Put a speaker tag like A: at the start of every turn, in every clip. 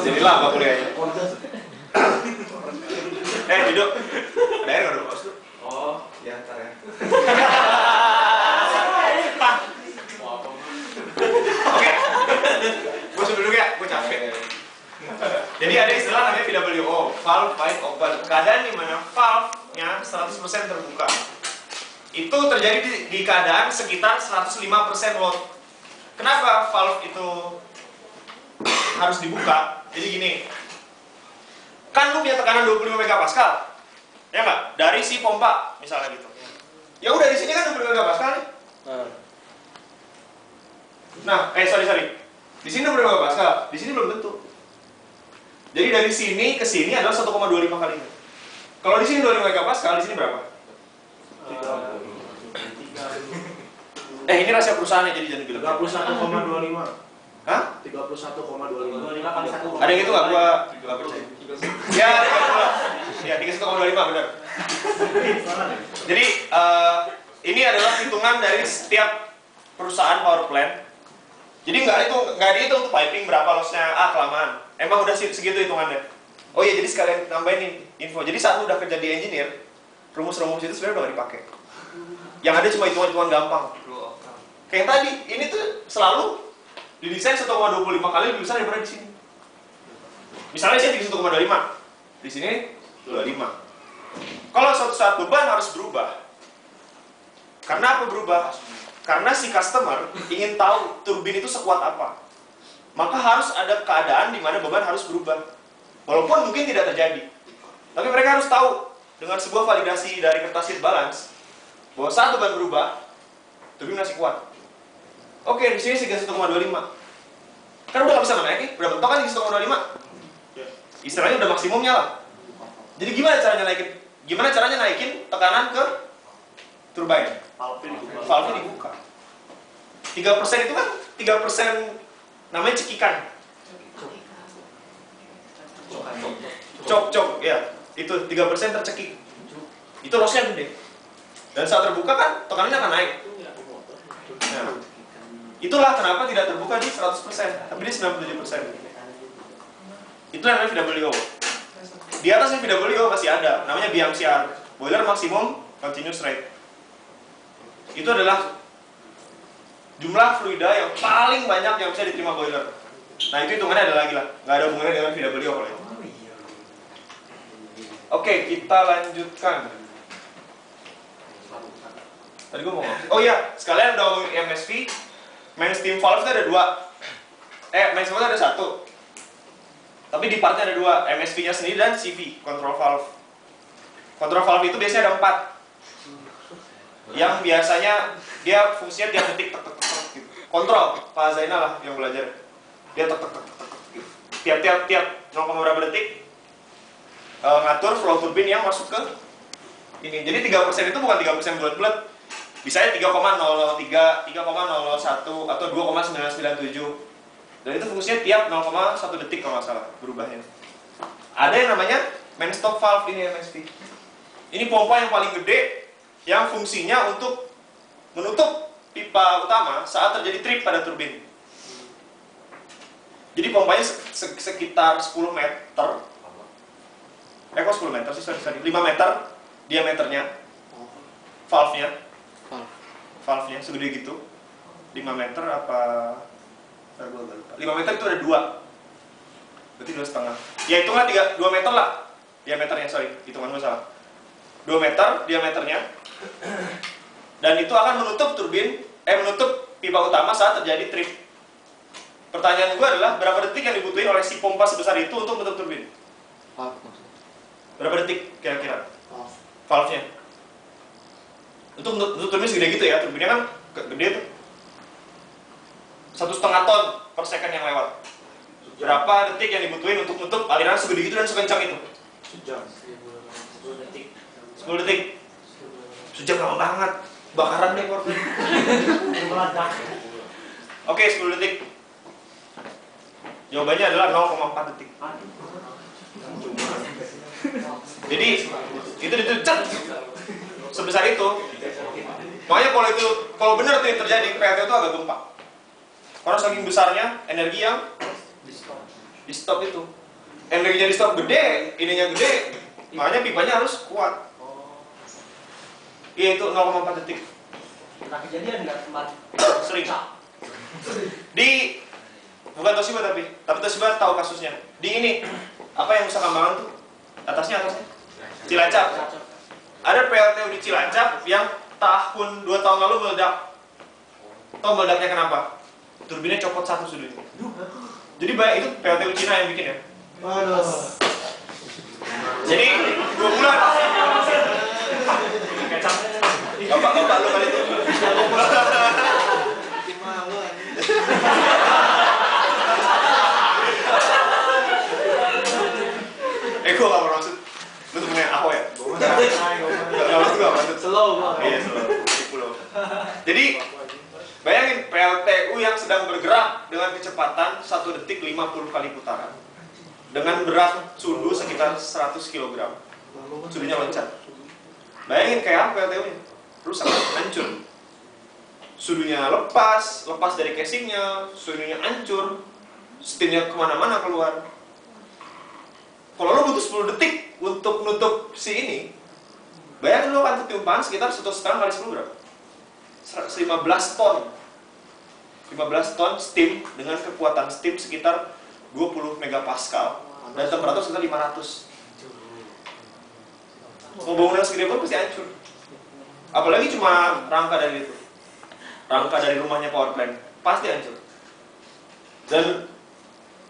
A: Jadi lama kuliahnya. Duduk. Ada air nggak dulu?
B: Oh, ya ntar ya.
A: Oke. Gue sudah dulu ya, gue capek. Jadi ada istilah namanya VWO, valve wide open. Keadaan di mana valve-nya 100% terbuka. Itu terjadi di keadaan sekitar 105% load. Kenapa valve itu harus dibuka? Jadi gini, kan lu punya tekanan 25 megapascal, ya nggak? Dari si pompa misalnya gitu. Ya udah di sini kan 25 megapascal nih. Nah, sorry. Di sini 25 megapascal, di sini belum tentu. Jadi dari sini ke sini adalah 1,25 kali. Kalau di sini 25 megapascal, di sini berapa? Ini rahasia perusahaan ya, jadi jangan bilang.
C: 31,25.
A: Hah?
C: 31,25
B: kali 1.
A: Ada yang itu nggak? Gua percaya. Ya, 31,25 benar. Jadi ini adalah hitungan dari setiap perusahaan power plant. Jadi nggak dihitung tuh piping berapa lossnya, kelamaan. Emang udah segitu hitungannya. Oh iya, jadi sekalian nambahin info. Jadi saat lu udah kerja di engineer, rumus-rumus itu sebenarnya udah nggak dipakai. Yang ada cuma hitungan-hitungan gampang. Kayak yang tadi, ini tuh selalu didesain 1,25 kali lebih besar daripada di sini. Misalnya di sini 1,25, di sini 25. Kalau suatu saat beban harus berubah. Karena apa berubah? Karena si customer ingin tahu turbin itu sekuat apa. Maka harus ada keadaan di mana beban harus berubah. Walaupun mungkin tidak terjadi. Tapi mereka harus tahu dengan sebuah validasi dari kertas sheet balance bahwa saat beban berubah, turbin masih kuat. Oke, di sini 1,25. Kan udah nggak bisa naikin, udah mentok kan di 1,25. Istilahnya udah maksimumnya lah. Jadi gimana caranya naikin tekanan ke turbine? Valve dibuka. 3% itu kan 3% namanya cekikan. Cok, ya. Itu 3% tercekik. Itu lossnya gede. Dan saat terbuka kan tekanannya akan naik. Nah, itulah kenapa tidak terbuka di 100%, tapi di 97%. Itulah namanya VWO. Di atasnya VWO masih ada, namanya BMCR, boiler maximum continuous rate. Itu adalah jumlah fluida yang paling banyak yang bisa diterima boiler. Nah itu hitungannya ada lagi lah, nggak ada hubungannya dengan VWO kalau itu. Oke, kita lanjutkan. Tadi gue mau ngomong. Oh iya, sekalian udah ngomongin MSV. Main steam valve itu ada dua. Main steam valve ada satu. Tapi di partnya ada dua, MSV-nya sendiri dan CV, control valve. Control valve itu biasanya ada 4. Yang biasanya dia fungsinya tiap detik tek gitu. Kontrol, Pak Zainal lah yang belajar. Dia tek gitu. Tiap 0, berapa detik ngatur flow turbin yang masuk ke ini. Jadi 3% itu bukan 3% bulat-bulat. Bisa 3,003, 3,001 atau 2,997. Dan itu fungsinya tiap 0,1 detik kalau nggak salah berubahnya. Ada yang namanya main stop valve ini MSV. Ini pompa yang paling gede yang fungsinya untuk menutup pipa utama saat terjadi trip pada turbin. Jadi pompanya sekitar 10 meter. Kok 10 meter sih? Sorry. 5 meter diameternya. Valve-nya segede gitu. 5 meter apa? 5 meter itu ada 2. Berarti 2,5. Ya hitunglah 2 meter lah diameternya, sorry, hitungan gue salah. 2 meter diameternya. Dan itu akan menutup menutup pipa utama saat terjadi trip. Pertanyaan gue adalah berapa detik yang dibutuhin oleh si pompa sebesar itu untuk menutup turbin? Berapa detik kira-kira? Valve-nya. Untuk turbin segede gitu ya, turbinnya kan gede tuh. 1,5 ton per second yang lewat. Berapa detik yang dibutuhin untuk nutup aliran segede gitu dan sekencang itu?
C: Sejam.
B: 10 detik.
A: 10 detik. Sejam lama banget. Bakaran deh korban. Oke, 10 detik. Jawabannya adalah 0,4 detik. Jadi itu cet sebesar itu. Makanya kalau benar itu yang terjadi, PLT itu agak tumpah. Karena saking besarnya energi yang di stop itu. Energinya di stop gede, ininya gede, makanya pipanya harus kuat. Iya itu 0,4 detik.
B: Pernah kejadian nggak tempat?
A: Sering. Di bukan Toshiba tapi Toshiba tahu kasusnya. Di ini apa yang Nusa Kambangan tuh? Atasnya. Cilacap. Ada PLTU di Cilacap yang tahun 2 tahun lalu meledak. Tahu meledaknya kenapa? Turbinnya copot satu sudutnya. Jadi itu PLTU Cina yang bikin ya.
C: Aduh.
A: Jadi 2 bulan. Bapak lu kali itu. Gue gak bermaksud. Lu temennya Ahok ya? Gak maksud.
C: Slow.
A: Iya slow. Jadi bayangin PLTU yang sedang bergerak dengan kecepatan 1 detik 50 kali putaran dengan berat sudu sekitar 100 kg. Sudunya loncat. Bayangin kayak apa PLTU-nya? Rusak, hancur. Sudunya lepas dari casingnya, sudunya hancur, steamnya kemana-mana keluar. Kalau lo butuh 10 detik untuk nutup si ini, bayangin lo akan ketiupan sekitar 1,5 kali 10 berapa? 15 ton. 15 ton steam dengan kekuatan steam sekitar 20 megapascal dan temperatur sekitar 500. Mau bangunan segede pun pasti hancur. Apalagi cuma rangka dari itu. Rangka dari rumahnya power plant pasti hancur. Dan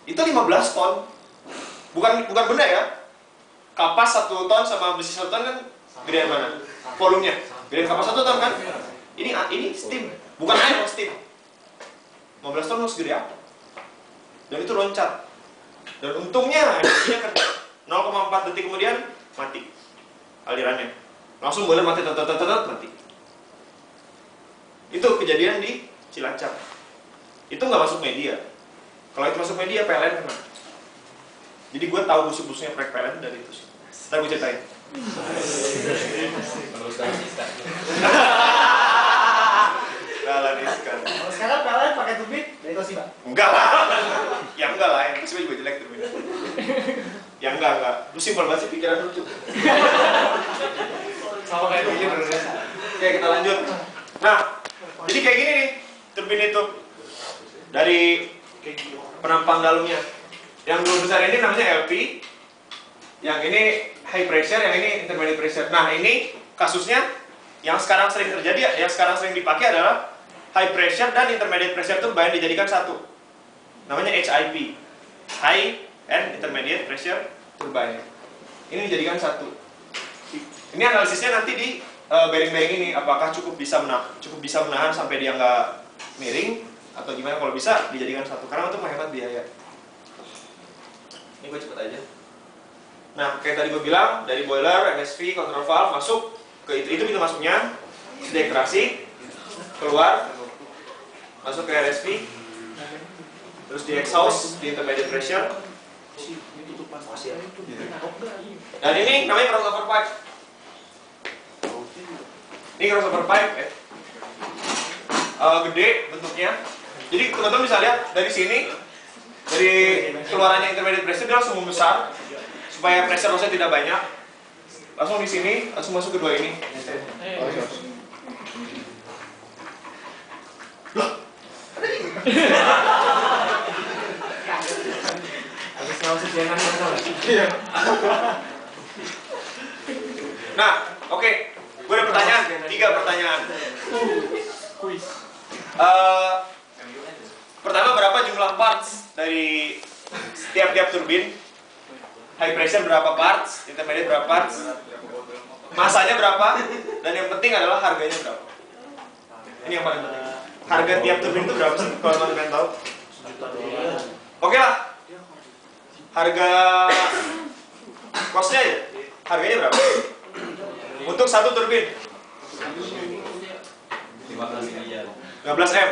A: itu 15 ton. Bukan benda ya. Kapas 1 ton sama besi 1 ton kan gedean mana? Volumenya. Gedean kapas 1 ton kan? Ini steam, bukan air, steam. 15 ton harus gede apa? Dan itu loncat. Dan untungnya energinya kerja. 0,4 detik kemudian mati alirannya. Langsung boiler mati, mati. Itu kejadian di Cilacap. Itu nggak masuk media. Kalau itu masuk media, PLN kena. Jadi gue tahu busuk-busuknya proyek PLN dari itu. Ntar gue ceritain. Laniskan.
B: Kalau sekarang PLN pakai turbin dari Toshiba?
A: Enggak lah. Ya enggak lah, yang Toshiba juga jelek turbinnya. Ya enggak. Lu simpel banget sih pikiran lu tuh.
B: Sama kayak turbin Indonesia.
A: Oke, kita lanjut. Nah, jadi kayak gini nih turbin itu. Dari penampang dalamnya. Yang dua besar ini namanya LP. Yang ini high pressure, yang ini intermediate pressure. Nah, ini kasusnya yang sekarang sering terjadi, yang sekarang sering dipakai adalah high pressure dan intermediate pressure turbine dijadikan satu. Namanya HIP. High and intermediate pressure turbine. Ini dijadikan satu. Ini analisisnya nanti di bearing-bearing ini apakah cukup bisa menahan sampai dia nggak miring atau gimana. Kalau bisa dijadikan satu karena untuk menghemat biaya. Ini gue cepet aja. Nah, kayak tadi gue bilang dari boiler, MSV, control valve masuk ke itu pintu masuknya, deakrasi, keluar, masuk ke RSV, terus di exhaust, di intermediate pressure. Dan ini namanya crossover pipe. Ini crossover pipe ya. Gede bentuknya. Jadi teman-teman bisa lihat dari sini, dari keluarannya intermediate pressure dia langsung membesar supaya pressure loss-nya tidak banyak. Langsung di sini, langsung masuk ke dua ini. Nah, oke. Gue ada pertanyaan, 3 pertanyaan. Pertama, berapa jumlah parts dari tiap-tiap turbin? High pressure berapa parts, intermediate berapa parts, masanya berapa, dan yang penting adalah harganya berapa. Ini yang paling penting. Harga tiap turbin itu berapa sih? Kalau teman-teman tahu? Oke lah. Harga costnya ya? Harganya berapa? Untuk satu turbin 15 M.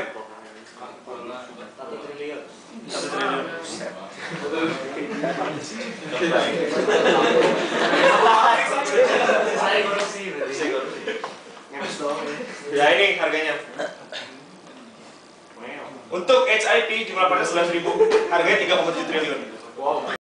B: 1 triliun.
A: 1 triliun.
B: Saya korupsi berarti.
A: Ya ini harganya. Untuk HIP jumlah partnya 11.000, harganya 3,7 triliun.
C: Wow.